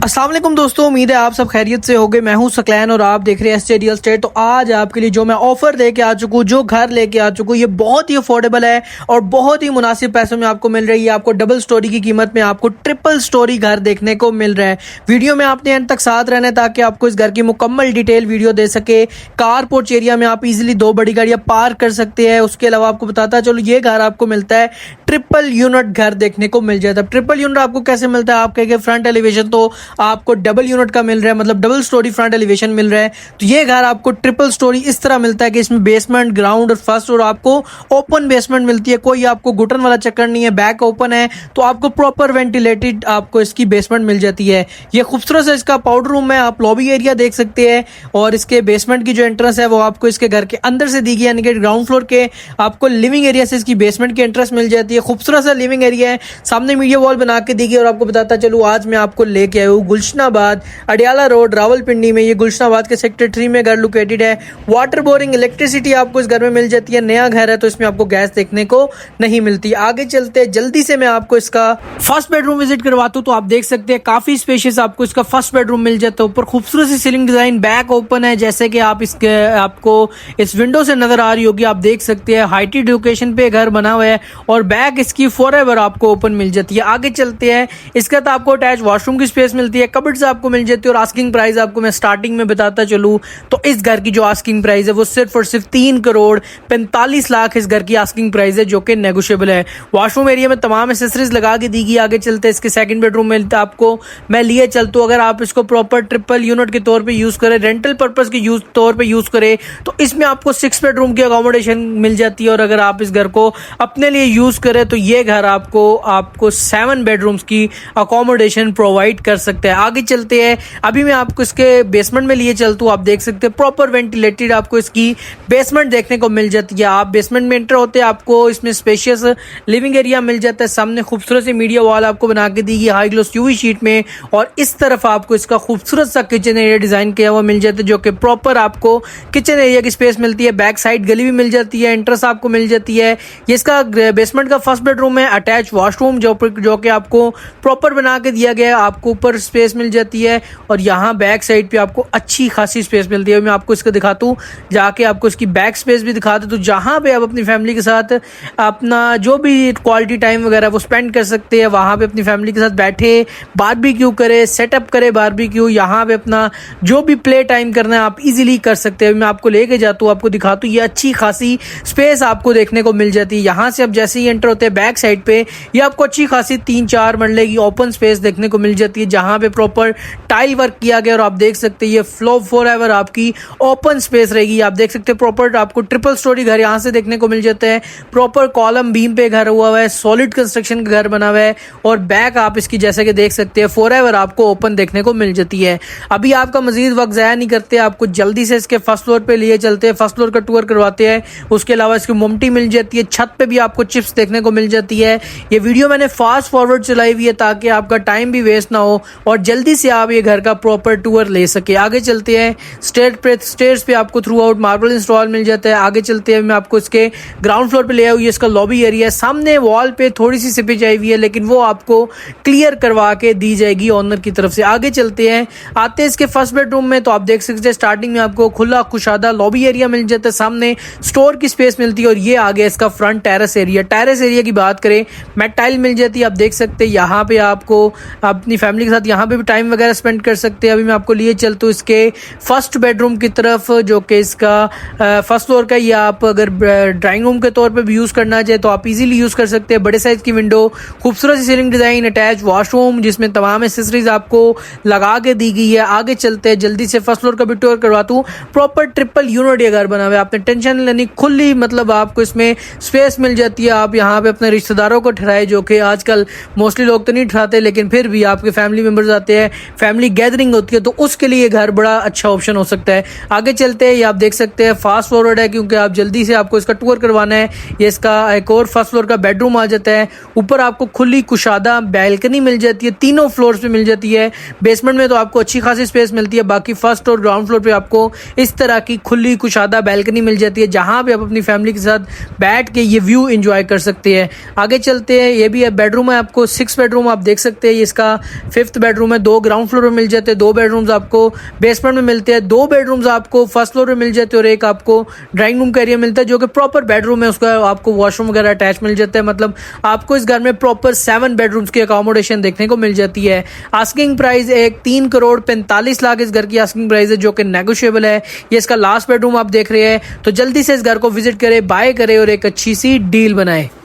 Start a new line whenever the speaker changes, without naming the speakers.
अस्सलाम वालेकुम दोस्तों, उम्मीद है आप सब खैरियत से होंगे। मैं हूं सकलैन और आप देख रहे हैं एसजे रियल एस्टेट। तो आज आपके लिए जो मैं ऑफर लेके आ चुका हूं, जो घर लेके आ चुका हूं, ये बहुत ही अफोर्डेबल है और बहुत ही मुनासिब पैसों में आपको मिल रही है। आपको डबल स्टोरी की कीमत में आपको ट्रिपल स्टोरी घर देखने को मिल रहा है। वीडियो में आपने एंड तक साथ रहना है ताकि आपको इस घर की मुकम्मल डिटेल वीडियो दे सके। कार पोर्च एरिया में आप इजिली 2 बड़ी गाड़ियां पार्क कर सकते हैं। उसके अलावा आपको बताता चलो, ये घर आपको मिलता है ट्रिपल यूनिट घर देखने को मिल जाता है। ट्रिपल यूनिट आपको कैसे मिलता है? आप कहेंगे फ्रंट एलिवेशन तो आपको डबल यूनिट का मिल रहा है, मतलब डबल स्टोरी फ्रंट एलिवेशन मिल रहा है। तो ये घर आपको ट्रिपल स्टोरी इस तरह मिलता है कि इसमें बेसमेंट, ग्राउंड और फर्स्ट और आपको ओपन बेसमेंट मिलती है। कोई आपको घुटन वाला चक्कर नहीं है, बैक ओपन है तो आपको प्रॉपर वेंटिलेटेड आपको इसकी बेसमेंट मिल जाती है। ये खूबसूरत है, इसका पाउडर रूम है, आप लॉबी एरिया देख सकते हैं। और इसके बेसमेंट की जो एंट्रेंस है वो आपको इसके घर के अंदर से दी गई, यानी कि ग्राउंड फ्लोर के आपको लिविंग एरिया से इसकी बेसमेंट की एंट्रेंस मिल जाती है। खूबसूरत सा लिविंग एरिया है, सामने मीडिया वॉल बना के दी गई। और आपको बताता चलूँ, आज मैं आपको लेके आया हूँ गुलशनाबाद अडियाला रोड रावलपिंडी में। ये गुलशनाबाद के सेक्टर 3 में घर लोकेटेड है। वाटर बोरिंग, इलेक्ट्रिसिटी आपको इस घर में मिल जाती है। नया घर है तो इसमें आपको गैस देखने को नहीं मिलती। आगे चलते जल्दी से मैं आपको इसका फर्स्ट बेडरूम विजिट करवाता हूँ। तो आप देख सकते हैं काफी स्पेशियस आपको इसका फर्स्ट बेडरूम मिल जाता है। ऊपर खूबसूरत सी सीलिंग डिजाइन, बैक ओपन है, जैसे कि आप इसके आपको इस विंडो से नजर आ रही होगी। आप देख सकते हैं हाइटेड लोकेशन पे घर बना हुआ है और बैक इसकी फॉरएवर आपको ओपन मिल जाती है। आगे चलते हैं, इसका तो आपको अटैच वॉशरूम की स्पेस मिलती है, कबर्ड्स आपको मिल जाती है। और आस्किंग प्राइस आपको मैं स्टार्टिंग में बताता चलूं तो इस घर की जो आस्किंग प्राइस है वो सिर्फ और सिर्फ 3 करोड़ 45 लाख इस घर की आस्किंग प्राइस है, जो कि नेगोशिएबल है। वॉशरूम एरिया में तमाम एसेसरीज लगा के दी गई। आगे चलते इसके सेकंड बेडरूम में आपको मैं लिए चलता हूं। अगर आप इसको प्रॉपर ट्रिपल यूनिट के तौर पे यूज करें, रेंटल पर्पस के तौर पे यूज करें, तो इसमें आपको 6 बेडरूम की अकोमोडेशन मिल जाती है। और अगर आप इस घर को अपने लिए यूज करें तो ये घर आपको 7 बेडरूम्स की अकोमोडेशन प्रोवाइड कर सकते हैं। आगे चलते हैं, अभी मैं आपको इसके बेसमेंट में लिए चलता हूँ। आप देख सकते हैं प्रॉपर वेंटिलेटेड आपको इसकी बेसमेंट देखने को मिल जाती है। आप बेसमेंट में एंटर होते हैं, आपको इसमें स्पेशियस लिविंग एरिया मिल जाता है। सामने खूबसूरत सी मीडिया वॉल आपको बना के दी गई हाई ग्लोस यूवी शीट में। और इस तरफ आपको इसका खूबसूरत सा किचन एरिया डिजाइन किया हुआ मिल जाता है, जो कि प्रॉपर आपको किचन एरिया की स्पेस मिलती है। बैक साइड गली भी मिल जाती है, एंट्रेंस आपको मिल जाती है। ये इसका बेसमेंट का फर्स्ट बेडरूम है, अटैच वॉशरूम जो कि आपको प्रॉपर बना के दिया गया है। आपको ऊपर स्पेस मिल जाती है और यहाँ बैक साइड पे आपको अच्छी खासी स्पेस मिलती है। मैं आपको इसको दिखाता हूँ, जाके आपको इसकी बैक स्पेस भी दिखा दूँ। तो जहाँ पे आप अपनी फैमिली के साथ अपना जो भी क्वालिटी टाइम वगैरह वो स्पेंड कर सकते हैं, वहाँ पे अपनी फैमिली के साथ बैठे बारबेक्यू करे, सेटअप करे बारबेक्यू, यहाँ पे अपना जो भी प्ले टाइम करना है आप इजीली कर सकते हैं। मैं आपको लेके जाता हूँ, आपको दिखाता हूँ। ये अच्छी खासी स्पेस आपको देखने को मिल जाती है। यहाँ से आप जैसे ही एंटर होते हैं बैक साइड पे ये आपको अच्छी खासी 3-4 मरले की ओपन स्पेस देखने को मिल जाती है, जहाँ पे प्रॉपर टाइल वर्क किया गया। और आप देख सकते हैं ये फ्लो फॉरएवर आपकी ओपन स्पेस रहेगी। आप देख सकते हैं प्रॉपर आपको ट्रिपल स्टोरी घर यहाँ से देखने को मिल जाता है। प्रॉपर कॉलम बीम पे घर हुआ है, सॉलिड कंस्ट्रक्शन का घर बना हुआ है। और बैक आप इसकी जैसे कि देख सकते हैं फॉरएवर आपको ओपन देखने को मिल जाती है। अभी आपका मजीद वक्त ज़ाया नहीं करते, आपको जल्दी से इसके फर्स्ट फ्लोर पे लिए चलते हैं, फर्स्ट फ्लोर का टूर करवाते हैं। उसके अलावा इसकी मोमटी मिल जाती है, छत पे भी आपको चिप्स देखने को मिल जाती है। ये वीडियो मैंने फास्ट फॉरवर्ड चलाई हुई है ताकि आपका टाइम भी वेस्ट ना हो और जल्दी से आप ये घर का प्रॉपर टूर ले सके। आगे चलते हैं, स्टेयर्स पे आपको थ्रू आउट मार्बल इंस्टॉल मिल जाता है। आगे चलते हैं, मैं आपको इसके ग्राउंड फ्लोर पे ले आई हूँ। इसका लॉबी एरिया है, सामने वॉल पे थोड़ी सी सिपेज आई हुई है लेकिन वो आपको क्लियर करवा के दी जाएगी ओनर की तरफ से। आगे चलते हैं, आते हैं इसके फर्स्ट बेडरूम में। तो आप देख सकते हैं स्टार्टिंग में आपको खुला कुशादा लॉबी एरिया मिल जाता है, सामने स्टोर की स्पेस मिलती है। और ये आ गया इसका front terrace area. Terrace area की बात करें, मेट टाइल मिल जाती है। आप देख सकते हैं यहाँ पे आपको अपनी फैमिली के साथ यहाँ पे भी टाइम वगैरह स्पेंड कर सकते हैं। अभी मैं आपको लिए चलता हूँ इसके फर्स्ट बेडरूम की तरफ, जो कि इसका फर्स्ट फ्लोर का। या आप अगर ड्राइंग रूम के तौर पे भी यूज़ करना चाहे तो आप इजीली यूज़ कर सकते हैं। बड़े साइज की विंडो, खूबसूरत सी सीलिंग डिज़ाइन, अटैच वॉशरूम जिसमें तमाम एसेसरीज आपको लगा के दी गई है। आगे चलते हैं, जल्दी से फर्स्ट फ्लोर का भी टूर करवाता हूँ। प्रॉपर ट्रिपल यूनिट ये घर बना हुआ है, आपने टेंशन लेनी खुली, मतलब आपको इसमें स्पेस मिल जाती है। आप यहाँ पे अपने रिश्तेदारों को ठहराए, जो कि आजकल मोस्टली लोग तो नहीं ठहराते लेकिन फिर भी आपके फैमिली मेंबर्स आते हैं, फैमिली गैदरिंग होती है, तो उसके लिए घर बड़ा अच्छा ऑप्शन हो सकता है। आगे चलते हैं, ये आप देख सकते हैं फास्ट फॉरवर्ड है क्योंकि आप जल्दी से आपको इसका टूर करवाना है। ये इसका एक और फर्स्ट फ्लोर का बेडरूम आ जाता है। ऊपर आपको खुली कुशादा बैल्कनी मिल जाती है, तीनों फ्लोर्स पे मिल जाती है। बेसमेंट में तो आपको अच्छी खासी स्पेस मिलती है, बाकी फर्स्ट और ग्राउंड फ्लोर पे आपको इस तरह की खुली कुशादा बैल्कनी मिल जाती है, जहां पे आप अपनी फैमिली के साथ बैठ के ये व्यू एंजॉय कर सकते है। आगे चलते हैं, ये भी है बेडरूम है आपको 6 बेडरूम आप देख सकते हैं। इसका 5th बेडरूम है, 2 ग्राउंड फ्लोर में मिल जाते हैं, 2 बेडरूम्स आपको बेसमेंट में मिलते हैं, 2 बेडरूम्स आपको फर्स्ट फ्लोर में मिल जाते हैं और एक आपको ड्राइंग रूम का एरिया मिलता है जो कि प्रॉपर बेडरूम है, उसका आपको वॉशरूम वगैरह अटैच मिल जाता है। मतलब आपको इस घर में प्रॉपर 7 बेडरूम्स की अकोमोडेशन देखने को मिल जाती है। आस्किंग प्राइस एक 3,45,00,000 इस घर की आस्किंग प्राइस है जो कि नेगोशिएबल है। ये इसका लास्ट बेडरूम आप देख रहे हैं, तो जल्दी से इस घर को विजिट करें, बाय करें और एक अच्छी सी डील बनाएं।